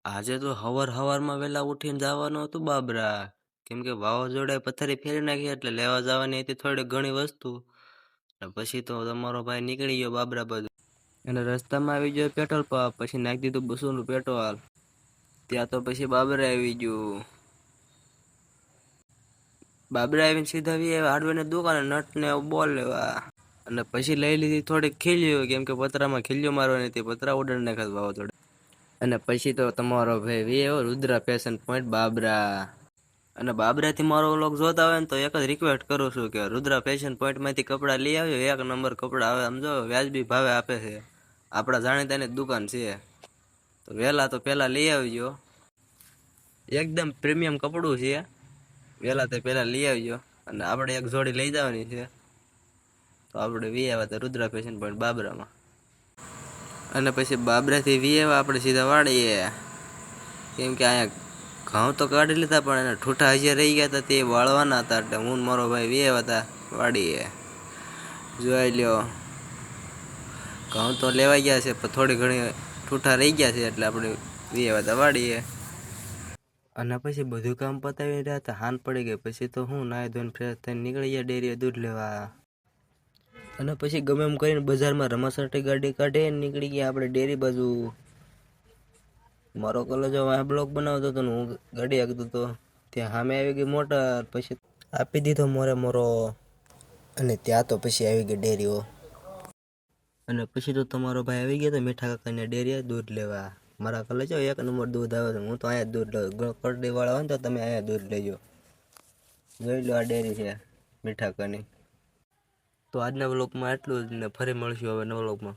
આજે તો હવારમાં વહેલા ઉઠીને જવાનું હતું બાબરા. કેમ કે વાવાઝોડાએ પથ્થરી ફેરી નાખી એટલે લેવા જવાની હતી થોડી ઘણી વસ્તુ. ને પછી તો તમારો ભાઈ નીકળી ગયો બાબરા બાજુ. અને રસ્તામાં આવી ગયો પેટ્રોલ પંપ, પછી નાખી દીધું 200 નું પેટ્રોલ. ત્યાં તો પછી બાબરા આવી ગયું. બાબરા આવીને સીધા હાર્ડવેરની દુકાને નટ ને બોલ લેવા. અને પછી લઈ લીધી થોડીક ખીલ્યો, કેમ કે પતરામાં ખીલ્યો મારવાની હતી, પતરા ઉડાડી નાખ્યા વાવાઝોડે. અને પછી તો તમારો ભાઈ રુદ્ર ફેશન પોઈન્ટ બાબરા. અને બાબરાથી મારો વ્લોગ જોતા હોય ને તો એક જ રિક્વેસ્ટ કરું છું કે રુદ્ર ફેશન પોઈન્ટમાંથી કપડાં લઈ આવ્યો. એક નંબર કપડાં આવે, સમજો વ્યાજબી ભાવે આપે છે. આપણા જાણીતાની દુકાન છે, તો વહેલા તો પહેલા લઈ આવજો. એકદમ પ્રીમિયમ કપડું છે, વહેલા તો પહેલા લઈ આવજો. અને આપણે એક જોડી લઈ જવાની છે, તો આપણે આવ્યા હતા રુદ્ર ફેશન પોઈન્ટ બાબરામાં. અને પછી બાબરાથી આવ્યા આપણે સીધા વાળીએ. કેમ કે અહીંયા ઘઉં તો કાઢી લીધા, પણ એના ઠૂઠા હજી રહી ગયા હતા, તે વાળવાના હતા. એટલે હું મારો ભાઈ આવ્યા હતા વાડીએ. જોઈ લ્યો, ઘઉં તો લેવાઈ ગયા છે, પણ થોડી ઘણી ઠૂઠા રહી ગયા છે, એટલે આપણે આવ્યા હતા વાડીએ. અને પછી બધું કામ પતાવી રહ્યા હતા, હાન પડી ગઈ. પછી તો હું નાહી ધોઈને ફ્રેશ થઈને નીકળી ગયા ડેરીએ દૂધ લેવા. અને પછી ગમે એમ કરીને બજારમાં રમાસાટી ગાડી કાઢી નીકળી ગયા આપણે ડેરી બાજુ. મારો કલેજો વાહ બ્લોક બનાવતો હતો ને હું ગાડી હાંકતો હતો, ત્યાં સામે આવી ગઈ મોટર. પછી આપી દીધો મોરો. અને ત્યાં તો પછી આવી ગઈ ડેરીઓ. અને પછી તો તમારો ભાઈ આવી ગયો તો મીઠા કાકાની ડેરીએ દૂધ લેવા. મારા કલેજો એક નંબર દૂધ આવે છે, હું તો અહીંયા દૂધ લઉં. કરડી વાળા હોય ને તો તમે અહીંયા દૂધ લેજો. જોઈ લો, આ ડેરી છે મીઠા કાકાની. તો આજના વ્લોગમાં એટલું જ, ને ફરી મળશું હવે નવા વ્લોગમાં.